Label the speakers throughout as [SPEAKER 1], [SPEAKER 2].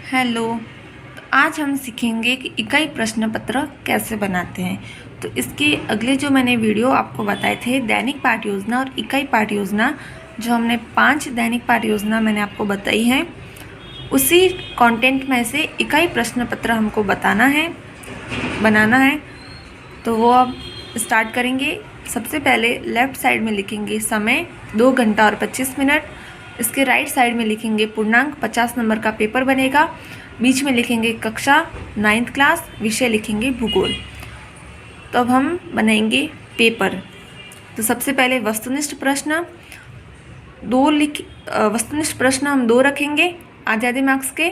[SPEAKER 1] Hello. तो आज हम सीखेंगे कि इकाई प्रश्न पत्र कैसे बनाते हैं। तो इसके अगले जो मैंने वीडियो आपको बताए थे दैनिक पाठ योजना और इकाई पाठ योजना, जो हमने 5 दैनिक पाठ योजना मैंने आपको बताई है, उसी कंटेंट में से इकाई प्रश्न पत्र हमको बनाना है। तो वो अब स्टार्ट करेंगे। सबसे पहले लेफ़्ट साइड में लिखेंगे समय 2 घंटा और 25 मिनट। इसके राइट साइड में लिखेंगे पूर्णांक, 50 नंबर का पेपर बनेगा। बीच में लिखेंगे कक्षा 9th क्लास, विषय लिखेंगे भूगोल। तो अब हम बनाएंगे पेपर। तो सबसे पहले वस्तुनिष्ठ प्रश्न वस्तुनिष्ठ प्रश्न हम 2 रखेंगे आधे मार्क्स के।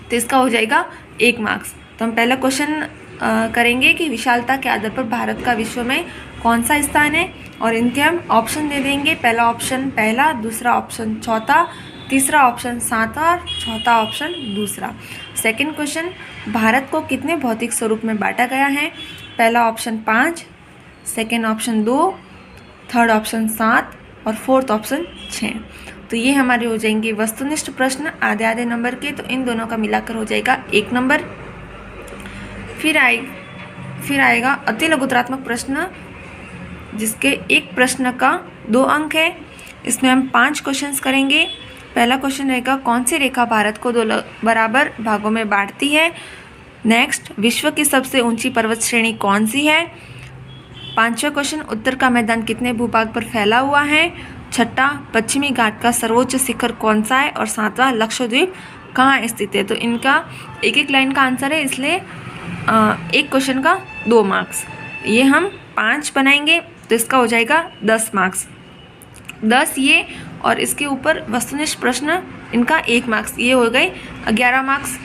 [SPEAKER 1] तो इसका हो जाएगा 1 मार्क्स। तो हम पहला क्वेश्चन करेंगे कि विशालता के आधार पर भारत का विश्व में कौन सा स्थान है, और इनके हम ऑप्शन दे देंगे। पहला ऑप्शन पहला, दूसरा ऑप्शन चौथा, तीसरा ऑप्शन सातवां और चौथा ऑप्शन दूसरा। सेकंड क्वेश्चन, भारत को कितने भौतिक स्वरूप में बांटा गया है? पहला option 5, second option 2, third option 7 और फोर्थ ऑप्शन 6। तो ये हमारे हो जाएंगे वस्तुनिष्ठ प्रश्न आधे नंबर के। तो इन दोनों का मिलाकर हो जाएगा 1 नंबर। फिर आएगा अति लघुतरात्मक प्रश्न, जिसके एक प्रश्न का 2 अंक है। इसमें हम 5 क्वेश्चंस करेंगे। पहला क्वेश्चन रहेगा कौन सी रेखा भारत को 2 बराबर भागों में बांटती है। नेक्स्ट, विश्व की सबसे ऊंची पर्वत श्रेणी कौन सी है। 5वां क्वेश्चन, उत्तर का मैदान कितने भूभाग पर फैला हुआ है। छठा, पश्चिमी घाट का सर्वोच्च शिखर कौन सा है। और 7वां, लक्षद्वीप कहाँ स्थित है। तो इनका एक लाइन का आंसर है, इसलिए एक क्वेश्चन का 2 मार्क्स। ये हम 5 बनाएंगे तो इसका हो जाएगा 10 मार्क्स। 10 ये, और इसके ऊपर वस्तुनिष्ठ प्रश्न इनका 1 मार्क्स, ये हो गए 11 मार्क्स।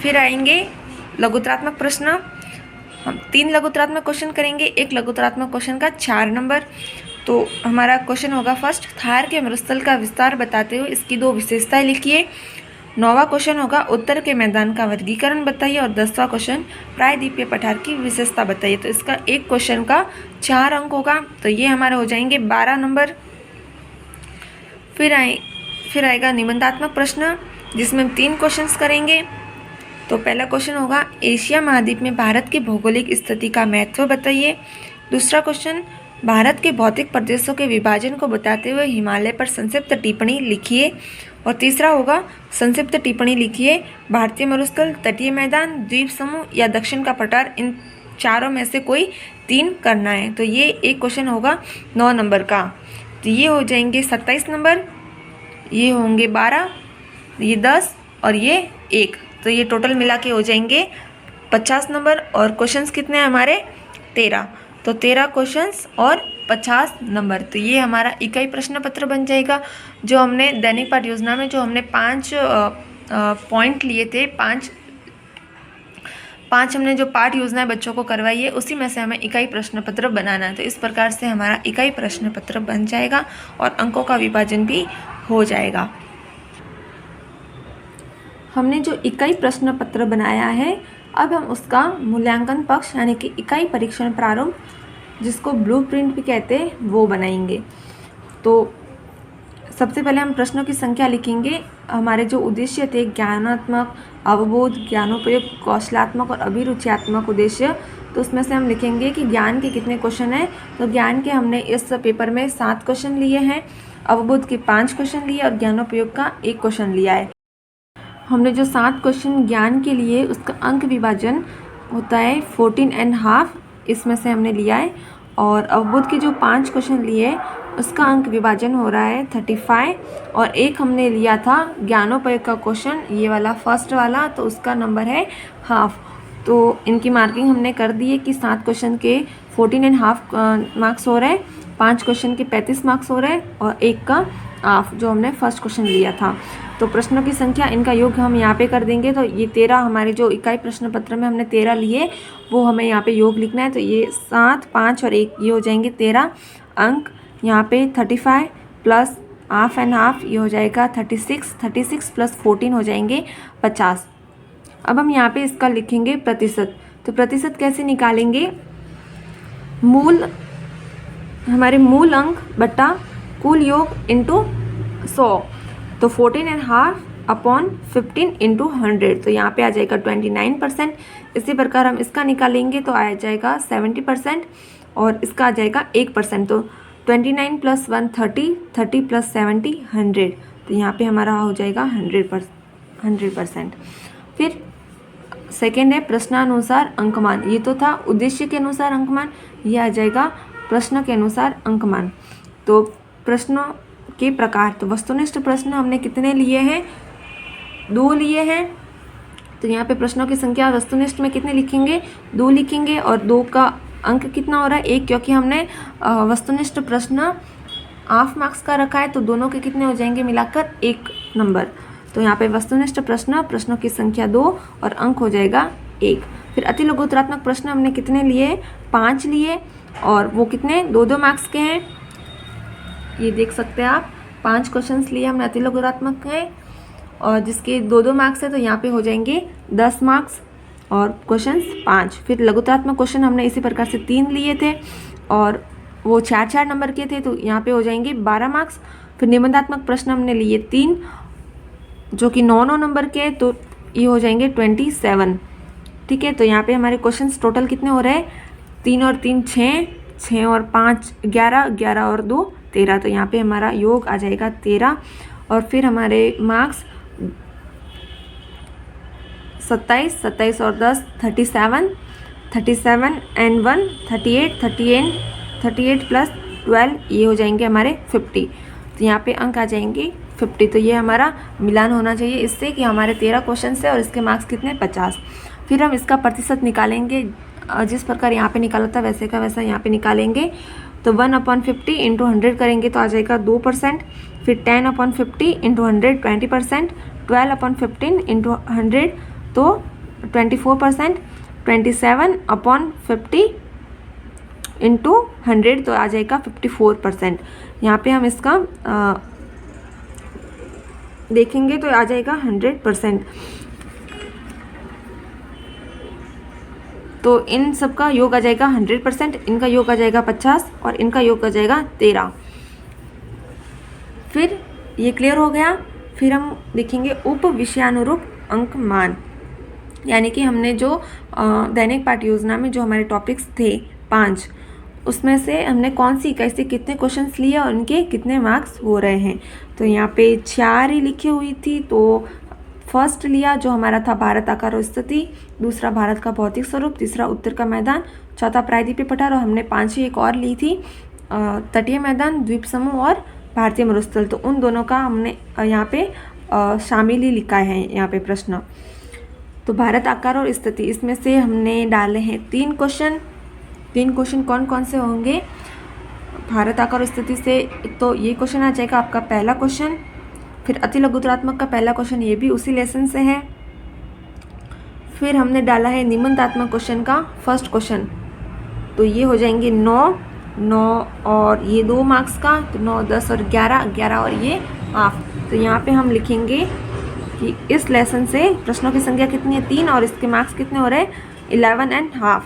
[SPEAKER 1] फिर आएंगे लघुतरात्मक प्रश्न। हम 3 लघुतरात्मक क्वेश्चन करेंगे। एक लघुतरात्मक क्वेश्चन का 4 नंबर। तो हमारा क्वेश्चन होगा फर्स्ट, थार के मरुस्थल का विस्तार बताते हुए इसकी 2 विशेषताएं लिखिए। 9वां क्वेश्चन होगा उत्तर के मैदान का वर्गीकरण बताइए। और 10वां क्वेश्चन, प्रायद्वीपीय पठार की विशेषता बताइए। तो इसका एक क्वेश्चन का 4 अंक होगा। तो ये हमारे हो जाएंगे 12 नंबर। फिर आएगा निबंधात्मक प्रश्न, जिसमें हम 3 क्वेश्चंस करेंगे। तो पहला क्वेश्चन होगा एशिया महाद्वीप में भारत की भौगोलिक स्थिति का महत्व बताइए। दूसरा क्वेश्चन, भारत के भौतिक प्रदेशों के विभाजन को बताते हुए हिमालय पर संक्षिप्त टिप्पणी लिखिए। और तीसरा होगा संक्षिप्त टिप्पणी लिखिए, भारतीय मरुस्थल, तटीय मैदान, द्वीप समूह या दक्षिण का पठार, इन चारों में से कोई 3 करना है। तो ये एक क्वेश्चन होगा 9 नंबर का। तो ये हो जाएंगे 27 नंबर, ये होंगे 12, ये 10 और ये 1। तो ये टोटल मिला के हो जाएंगे 50 नंबर। और क्वेश्चंस कितने हैं हमारे? 13। तो 13 क्वेश्चंस और 50 नंबर। तो ये हमारा इकाई प्रश्न पत्र बन जाएगा। जो हमने दैनिक पाठ योजना में जो हमने 5 पॉइंट लिए थे, 5 हमने जो पाठ योजनाएं बच्चों को करवाई है, उसी में से हमें इकाई प्रश्न पत्र बनाना है। तो इस प्रकार से हमारा इकाई प्रश्न पत्र बन जाएगा और अंकों का विभाजन भी हो जाएगा। हमने जो इकाई प्रश्न पत्र बनाया है, अब हम उसका मूल्यांकन पक्ष यानी कि इकाई परीक्षण प्रारूप, जिसको ब्लूप्रिंट भी कहते हैं, वो बनाएंगे। तो सबसे पहले हम प्रश्नों की संख्या लिखेंगे। हमारे जो उद्देश्य थे ज्ञानात्मक, अवबोध, ज्ञानोपयोग, कौशलात्मक और अभिरुचियात्मक उद्देश्य, तो उसमें से हम लिखेंगे कि ज्ञान के कितने क्वेश्चन हैं। तो ज्ञान के हमने इस पेपर में 7 क्वेश्चन लिए हैं, अवबोध के 5 क्वेश्चन लिए और ज्ञानोपयोग का 1 क्वेश्चन लिया है। हमने जो 7 क्वेश्चन ज्ञान के लिए, उसका अंक विभाजन होता है 14.5, इसमें से हमने लिया है। और अवबोध के जो 5 क्वेश्चन लिए, उसका अंक विभाजन हो रहा है 35। और एक हमने लिया था ज्ञानोपयोग का क्वेश्चन, ये वाला फर्स्ट वाला, तो उसका नंबर है हाफ। तो इनकी मार्किंग हमने कर दी है कि 7 क्वेश्चन के 14.5 मार्क्स हो रहे हैं, 5 क्वेश्चन के 35 मार्क्स हो रहे हैं और 1 का हाफ, जो हमने फर्स्ट क्वेश्चन लिया था। तो प्रश्नों की संख्या, इनका योग हम यहाँ पे कर देंगे। तो ये 13 हमारे जो इकाई प्रश्न पत्र में हमने 13 लिए, वो हमें यहाँ पे योग लिखना है। तो ये 7, 5 और 1, ये हो जाएंगे 13 अंक। यहाँ पे 35 प्लस हाफ एंड हाफ, ये हो जाएगा 36 प्लस 14 हो जाएंगे 50। अब हम यहाँ पे इसका लिखेंगे प्रतिशत। तो प्रतिशत कैसे निकालेंगे? हमारे मूल अंक बटा कुल योग इंटू 100। तो 14.5 अपॉन 15 इंटू 100, तो यहाँ पे आ जाएगा 29%। इसी प्रकार हम इसका निकालेंगे तो आ जाएगा 70% और इसका आ जाएगा 1%। तो 29 + 1 30, 30 + 70 100, तो यहाँ पे हमारा हो जाएगा 100%। फिर सेकेंड है प्रश्नानुसार अंकमान। ये तो था उद्देश्य के अनुसार अंकमान, ये आ जाएगा प्रश्न के अनुसार अंकमान। तो प्रश्नों के प्रकार, तो वस्तुनिष्ठ प्रश्न हमने कितने लिए हैं, 2 लिए हैं। तो यहाँ पे प्रश्नों की संख्या वस्तुनिष्ठ में कितने लिखेंगे, 2 लिखेंगे और 2 का अंक कितना हो रहा है, 1, क्योंकि हमने वस्तुनिष्ठ प्रश्न हाफ मार्क्स का रखा है, तो दोनों के कितने हो जाएंगे मिलाकर 1 नंबर। तो यहाँ पे वस्तुनिष्ठ प्रश्न, प्रश्नों की संख्या 2 और अंक हो जाएगा 1। फिर अति लघुत्तरात्मक प्रश्न हमने कितने लिए, 5 लिए और वो कितने 2-2 मार्क्स के हैं। ये देख सकते हैं आप, 5 क्वेश्चंस लिए हमने अति लघुत्तरात्मक हैं और जिसके 2-2 मार्क्स है, तो यहाँ पे हो जाएंगे 10 मार्क्स और क्वेश्चंस 5। फिर लघुत्तरात्मक क्वेश्चन हमने इसी प्रकार से 3 लिए थे और वो 4-4 नंबर के थे, तो यहाँ पे हो जाएंगे 12 मार्क्स। फिर निबंधात्मक प्रश्न हमने लिए 3 जो कि 9-9 नंबर के, तो ये हो जाएंगे 27। ठीक है, तो यहाँ पे हमारे क्वेश्चंस टोटल कितने हो रहे हैं, 3 और 3 6, 6 और 5 11, 11 और 2 13, तो यहाँ पे हमारा योग आ जाएगा 13। और फिर हमारे मार्क्स 27, 27 और 10 37, 37 एंड 1 38, 38 + 12 ये हो जाएंगे हमारे 50। तो यहाँ पे अंक आ जाएंगे 50। तो ये हमारा मिलान होना चाहिए इससे कि हमारे 13 क्वेश्चन है और इसके मार्क्स कितने 50। फिर हम इसका प्रतिशत निकालेंगे, जिस प्रकार यहाँ पे निकाला था वैसे का वैसा यहाँ पे निकालेंगे। तो 1/50 इंटू 100 करेंगे तो आ जाएगा 2%। फिर 10/50 इंटू 100 20%, 12/15 इंटू 100 तो 24%, 27/50 इंटू 100 तो आ जाएगा 54%। यहाँ पे हम इसका देखेंगे तो आ जाएगा 100%। तो इन सब का योग आ जाएगा 100%, इनका योग आ जाएगा 50 और इनका योग आ जाएगा 13। फिर ये क्लियर हो गया। फिर हम देखेंगे उप विषयानुरूप अंक मान, यानी कि हमने जो दैनिक पाठ्य योजना में जो हमारे टॉपिक्स थे 5, उसमें से हमने कौन सी इकाई से कितने क्वेश्चंस लिए और उनके कितने मार्क्स हो रहे हैं। तो यहाँ पे 4 ही लिखी हुई थी। तो फर्स्ट लिया जो हमारा था भारत आकार और स्थिति, दूसरा भारत का भौतिक स्वरूप, तीसरा उत्तर का मैदान, चौथा प्रायद्वीपीय पठार और हमने 5वीं एक और ली थी तटीय मैदान, द्वीप समूह और भारतीय मरुस्थल। तो उन दोनों का हमने यहाँ पे शामिल ही लिखा है यहाँ पे प्रश्न। तो भारत आकार और स्थिति, इसमें से हमने डाले हैं 3 क्वेश्चन। 3 क्वेश्चन कौन कौन से होंगे भारत आकार और स्थिति से, तो ये क्वेश्चन आ जाएगा आपका पहला क्वेश्चन। फिर अति लघुत्तरात्मक का पहला क्वेश्चन, ये भी उसी लेसन से है। फिर हमने डाला है निबंधात्मक क्वेश्चन का फर्स्ट क्वेश्चन, तो ये हो जाएंगे 9 और ये 2 मार्क्स का, तो 9 10 और 11 और ये हाफ। तो यहाँ पे हम लिखेंगे कि इस लेसन से प्रश्नों की संख्या कितनी है 3 और इसके मार्क्स कितने हो रहे हैं 11.5।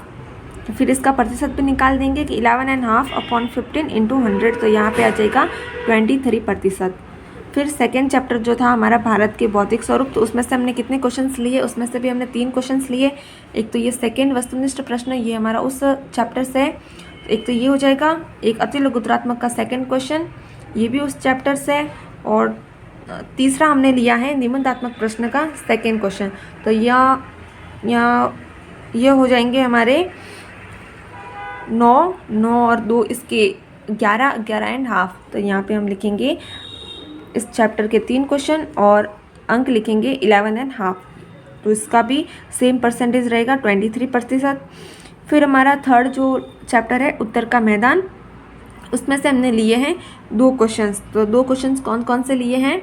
[SPEAKER 1] तो फिर इसका प्रतिशत भी निकाल देंगे कि 11.5/15 इंटू 100, तो यहाँ पे आ जाएगा 23%। फिर सेकेंड चैप्टर जो था हमारा भारत के भौतिक स्वरूप, तो उसमें से हमने कितने क्वेश्चंस लिए, उसमें से भी हमने 3 क्वेश्चंस लिए। एक तो ये सेकेंड वस्तुनिष्ठ प्रश्न, ये हमारा उस चैप्टर से है। एक तो ये हो जाएगा, एक अति लघुत्तरात्मक का सेकेंड क्वेश्चन, ये भी उस चैप्टर से है। और तीसरा हमने लिया है निबंधात्मक प्रश्न का सेकेंड क्वेश्चन। तो यह हो जाएंगे हमारे 9 और 2 इसके 11.5। तो यहाँ पे हम लिखेंगे इस चैप्टर के 3 क्वेश्चन और अंक लिखेंगे 11.5। तो इसका भी सेम परसेंटेज रहेगा 23%। फिर हमारा थर्ड जो चैप्टर है उत्तर का मैदान, उसमें से हमने लिए हैं 2 क्वेश्चंस। तो 2 क्वेश्चंस कौन कौन से लिए हैं,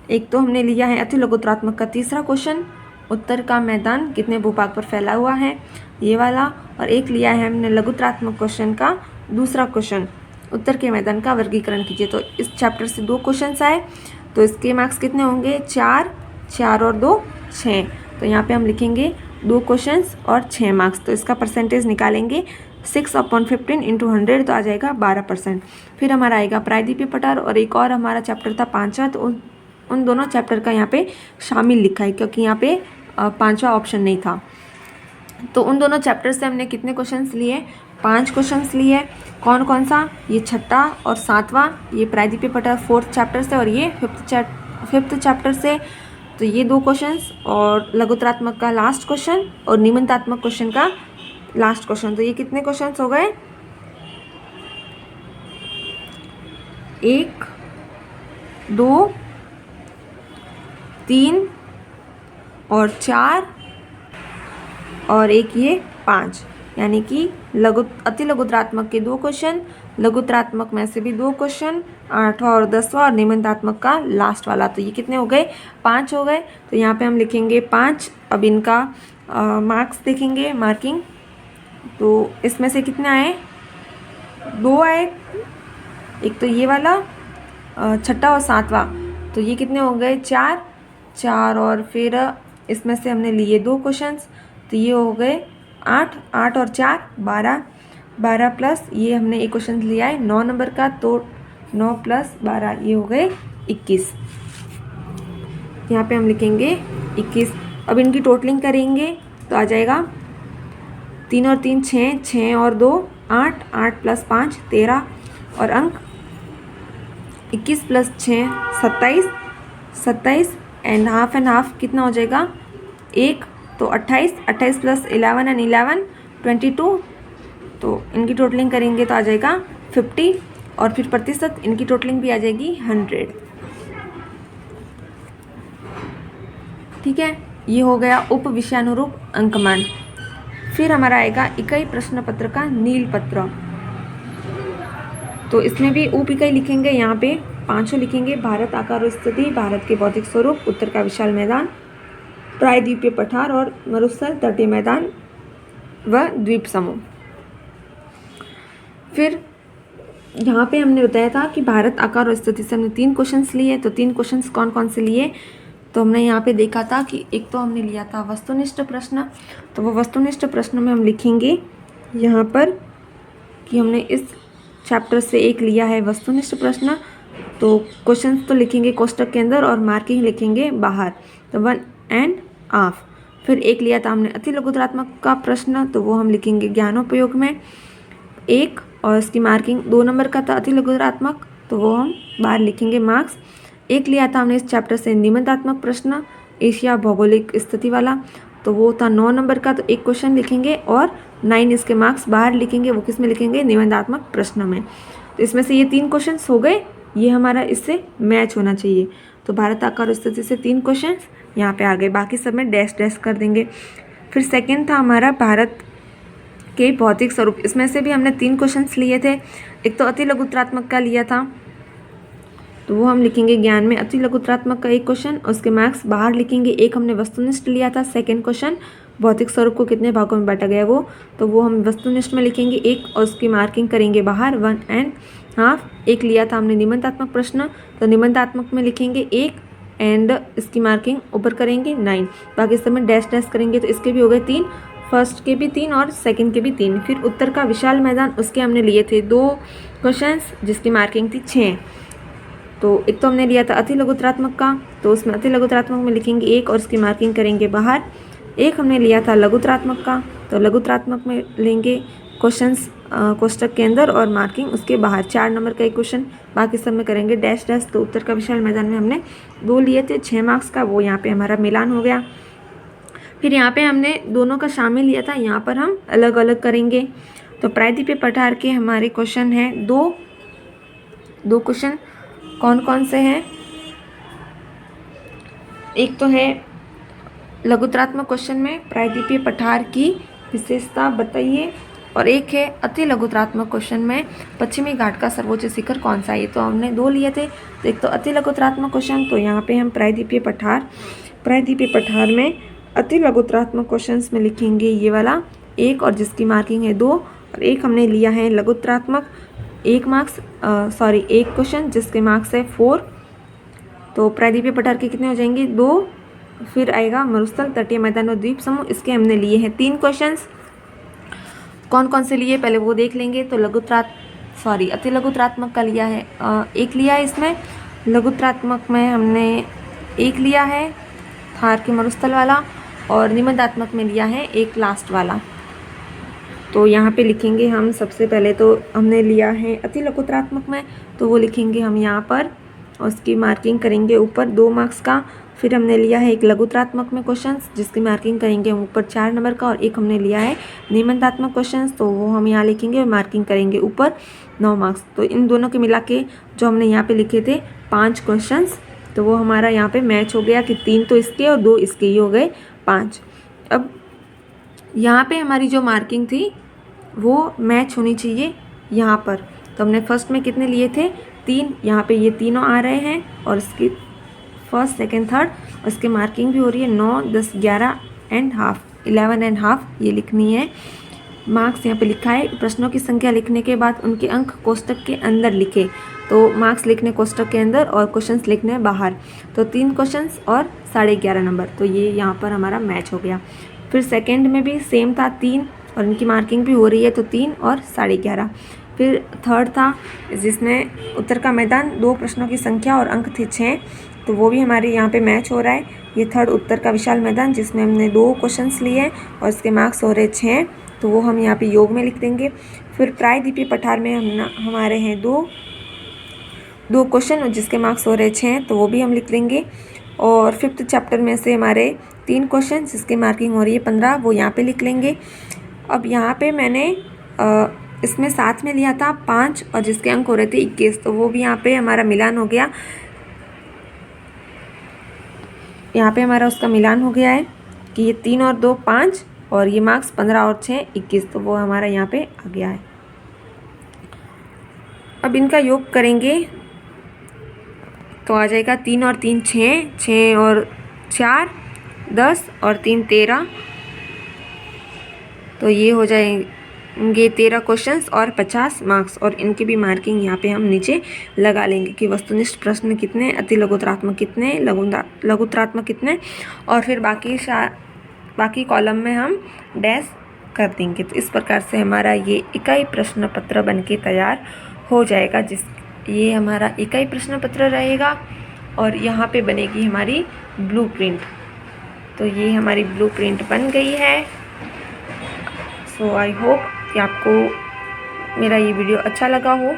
[SPEAKER 1] एक तो हमने लिया है अति लघुत्तरात्मक का तीसरा क्वेश्चन, उत्तर का मैदान कितने भूभाग पर फैला हुआ है, ये वाला। और एक लिया है हमने लघुत्तरात्मक क्वेश्चन का दूसरा क्वेश्चन, उत्तर के मैदान का वर्गीकरण कीजिए। तो इस चैप्टर से 2 क्वेश्चंस आए, तो इसके मार्क्स कितने होंगे 4 और 2 6। तो यहाँ पे हम लिखेंगे 2 क्वेश्चंस और 6 मार्क्स। तो इसका परसेंटेज निकालेंगे 6/15 इंटू 100, तो आ जाएगा 12%। फिर हमारा आएगा प्रायद्वीपीय पठार और एक और हमारा चैप्टर था 5वां, तो उन दोनों चैप्टर का यहाँ पे शामिल लिखा है, क्योंकि यहाँ पे 5वां ऑप्शन नहीं था। तो उन दोनों चैप्टर से हमने कितने क्वेश्चंस लिए? 5 क्वेश्चंस लिए। कौन कौन सा? ये 6ठा और 7वां, ये प्रायद्वीपीय पठार 4th चैप्टर से, और ये 5th चैप्टर से। तो ये 2 क्वेश्चंस, और लघुत्रात्मक का लास्ट क्वेश्चन और निबंधात्मक क्वेश्चन का लास्ट क्वेश्चन। तो ये कितने क्वेश्चंस हो गए? 1 2 3 और 4 और एक ये 5, यानी कि अति लघुत्रात्मक के 2 क्वेश्चन, लघुत्रात्मक में से भी 2 क्वेश्चन, 8वां और 10वां, और निबंधात्मक का लास्ट वाला। तो ये कितने हो गए? 5 हो गए। तो यहाँ पे हम लिखेंगे 5। अब इनका मार्क्स देखेंगे, मार्किंग। तो इसमें से कितने आए? 2 आए। एक तो ये वाला 6ठा और 7वां, तो ये कितने हो गए? 4 और फिर इसमें से हमने लिए 2 क्वेश्चंस, तो ये हो गए 8 और 4 12 प्लस ये हमने एक क्वेश्चन लिया है 9 नंबर का, तो 9 प्लस 12 ये हो गए 21। यहाँ पे हम लिखेंगे 21। अब इनकी टोटलिंग करेंगे तो आ जाएगा 3 और 3 6, 6 और 2 8, 8 प्लस 5 13, और अंक 21 प्लस 6 27, 27 एंड हाफ कितना हो जाएगा? 1, तो 28, 28 प्लस 11 एंड 11 22। तो इनकी टोटलिंग करेंगे तो आ जाएगा 50, और फिर प्रतिशत इनकी टोटलिंग भी आ जाएगी 100। ठीक है, ये हो गया उप विषयानुरूप अंकमान। फिर हमारा आएगा इकाई प्रश्न पत्र का नील पत्र। तो इसमें भी उप इकाई लिखेंगे, यहाँ पे 5 लिखेंगे। भारत आकार और स्थिति, भारत के भौतिक स्वरूप, उत्तर का विशाल मैदान, प्रायद्वीपीय पठार और मरुस्थल तटीय मैदान व द्वीप समूह। फिर यहाँ पे हमने बताया था कि भारत आकार और स्थिति से हमने 3 क्वेश्चंस लिए। तो 3 क्वेश्चंस कौन कौन से लिए? तो हमने यहाँ पे देखा था कि एक तो हमने लिया था वस्तुनिष्ठ प्रश्न। तो वो वस्तुनिष्ठ प्रश्न में हम लिखेंगे यहाँ पर कि हमने इस चैप्टर से एक लिया है वस्तुनिष्ठ प्रश्न। तो क्वेश्चंस तो लिखेंगे कोष्टक के अंदर और मार्किंग लिखेंगे बाहर, तो 1 एंड हाफ। फिर एक लिया था हमने अति लघुत्रात्मक का प्रश्न, तो वो हम लिखेंगे ज्ञानोपयोग में 1, और इसकी मार्किंग 2 नंबर का था अति लघुत्रात्मक, तो वो हम बाहर लिखेंगे मार्क्स। एक लिया था हमने इस चैप्टर से निबंधात्मक प्रश्न, एशिया भौगोलिक स्थिति वाला, तो वो था 9 नंबर का, तो एक क्वेश्चन लिखेंगे और 9 इसके मार्क्स बाहर लिखेंगे। वो किस में लिखेंगे? निबंधात्मक प्रश्न में। तो इसमें से ये 3 क्वेश्चन हो गए, ये हमारा इससे मैच होना चाहिए। तो भारत आकार और स्थिति से 3 क्वेश्चन यहाँ पे आ गए, बाकी सब में डैश डैश कर देंगे। फिर सेकेंड था हमारा भारत के भौतिक स्वरूप। इसमें से भी हमने 3 क्वेश्चंस लिए थे। एक तो अति लघुत्रात्मक का लिया था, तो वो हम लिखेंगे ज्ञान में अति लघुत्रात्मक का एक क्वेश्चन, उसके मार्क्स बाहर लिखेंगे। एक हमने वस्तुनिष्ठ लिया था, सेकंड क्वेश्चन भौतिक स्वरूप को कितने भागों में बांटा गया वो, तो वो हम वस्तुनिष्ठ में लिखेंगे 1, और उसकी मार्किंग करेंगे बाहर 1 एंड हाफ। एक लिया था हमने निबंधात्मक प्रश्न, तो निबंधात्मक में लिखेंगे 1 एंड इसकी मार्किंग ऊपर करेंगे 9, बाकी सब में डैश डैश करेंगे। तो इसके भी हो गए 3, फर्स्ट के भी 3 और सेकंड के भी 3। फिर उत्तर का विशाल मैदान, उसके हमने लिए थे 2 क्वेश्चंस जिसकी मार्किंग थी 6। तो एक तो हमने लिया था अति लघुत्रात्मक का, तो उसमें अति लघुत्रात्मक में लिखेंगे 1 और उसकी मार्किंग करेंगे बाहर। एक हमने लिया था लघुत्रात्मक का, तो लघुत्रात्मक में लेंगे क्वेश्चंस कोष्टक के अंदर और मार्किंग उसके बाहर। 4 नंबर का एक क्वेश्चन, बाकी सब में करेंगे डैश डैश। तो उत्तर का विशाल मैदान में हमने 2 लिए थे 6 मार्क्स का, वो यहाँ पे हमारा मिलान हो गया। फिर यहाँ पे हमने दोनों का शामिल लिया था, यहाँ पर हम अलग अलग करेंगे। तो प्रायद्वीपीय पठार के हमारे क्वेश्चन हैं 2 क्वेश्चन। कौन कौन से हैं? एक तो है लघुत्रात्मक क्वेश्चन में प्रायद्वीपीय पठार की विशेषता बताइए, और एक है अति लघुत्रात्मक क्वेश्चन में पश्चिमी घाट का सर्वोच्च शिखर कौन सा है। तो हमने 2 लिए थे। तो एक तो अति लघुत्रात्मक क्वेश्चन, तो यहाँ पे हम प्रायद्वीपीय पठार में अति लघुत्रात्मक क्वेश्चंस में लिखेंगे ये वाला 1 और जिसकी मार्किंग है 2, और एक हमने लिया है लघुत्रात्मक 1 क्वेश्चन जिसके मार्क्स है 4। तो प्रायद्वीपीय पठार के कितने हो जाएंगे? 2। फिर आएगा मरुस्थल तटीय मैदान और द्वीप समूह, इसके हमने लिए हैं 3 क्वेश्चंस। कौन कौन से लिए पहले वो देख लेंगे। तो अति लघुत्रात्मक का लिया है 1 लिया है इसमें। लघुत्रात्मक में हमने एक लिया है थार के मरुस्थल वाला, और निबंधात्मक में लिया है एक लास्ट वाला। तो यहाँ पे लिखेंगे हम सबसे पहले, तो हमने लिया है अति लघुत्रात्मक में, तो वो लिखेंगे हम यहाँ पर, और उसकी मार्किंग करेंगे ऊपर 2 मार्क्स का। फिर हमने लिया है एक लघुत्रात्मक में क्वेश्चंस, जिसकी मार्किंग करेंगे हम ऊपर 4 नंबर का, और एक हमने लिया है निबंधात्मक क्वेश्चंस, तो वो हम यहाँ लिखेंगे और मार्किंग करेंगे ऊपर 9 मार्क्स। तो इन दोनों के मिला के जो हमने यहाँ पे लिखे थे 5 क्वेश्चंस, तो वो हमारा यहाँ पे मैच हो गया कि 3 तो इसके और 2 इसके, ही हो गए 5। अब यहाँ पे हमारी जो मार्किंग थी वो मैच होनी चाहिए यहाँ पर। तो हमने फर्स्ट में कितने लिए थे 3, यहाँ पे ये तीनों आ रहे हैं, और इसकी फर्स्ट सेकंड थर्ड, और इसकी मार्किंग भी हो रही है 9, 10, 11 एंड हाफ, 11 एंड हाफ ये लिखनी है। मार्क्स यहाँ पे लिखा है, प्रश्नों की संख्या लिखने के बाद उनके अंक कोष्टक के अंदर लिखे। तो मार्क्स लिखने कोष्टक के अंदर और क्वेश्चंस लिखने बाहर। तो 3 क्वेश्चंस और 11.5 नंबर, तो ये यहाँ पर हमारा मैच हो गया। फिर सेकेंड में भी सेम था 3, और इनकी मार्किंग भी हो रही है, तो 3 और 11.5। फिर थर्ड था जिसमें उत्तर का मैदान 2 प्रश्नों की संख्या और अंक थे 6, तो वो भी हमारे यहाँ पे मैच हो रहा है। ये थर्ड उत्तर का विशाल मैदान जिसमें हमने 2 क्वेश्चंस लिए और इसके मार्क्स हो रहे 6, तो वो हम यहाँ पे योग में लिख देंगे। फिर प्रायद्वीपीय पठार में हमारे हैं 2 क्वेश्चन और जिसके मार्क्स हो रहे 6, तो वो भी हम लिख देंगे। और 5th चैप्टर में से हमारे 3 क्वेश्चन जिसकी मार्किंग हो रही है 15, वो यहाँ पे लिख लेंगे। अब यहाँ पे मैंने इसमें साथ में लिया था 5 और जिसके अंक हो रहे थे 21, तो वो भी यहाँ पे हमारा मिलान हो गया। यहाँ पे हमारा उसका मिलान हो गया है कि ये 3 और 2 5, और ये मार्क्स 15 और 6 21, तो वो हमारा यहाँ पे आ गया है। अब इनका योग करेंगे तो आ जाएगा 3 और 3 6, 6 और 4 10 और 3 13, तो ये हो जाएंगे 13 क्वेश्चंस और 50 मार्क्स। और इनकी भी मार्किंग यहाँ पे हम नीचे लगा लेंगे कि वस्तुनिष्ठ प्रश्न कितने, अति लघुत्रात्मक कितने, लघुत्रात्मक कितने, और फिर बाकी कॉलम में हम डैश कर देंगे। तो इस प्रकार से हमारा ये इकाई प्रश्न पत्र बन के तैयार हो जाएगा। ये हमारा इकाई प्रश्न पत्र रहेगा, और यहाँ पे बनेगी हमारी ब्लूप्रिंट। तो ये हमारी ब्लूप्रिंट बन गई है। सो आई होप कि आपको मेरा ये वीडियो अच्छा लगा हो।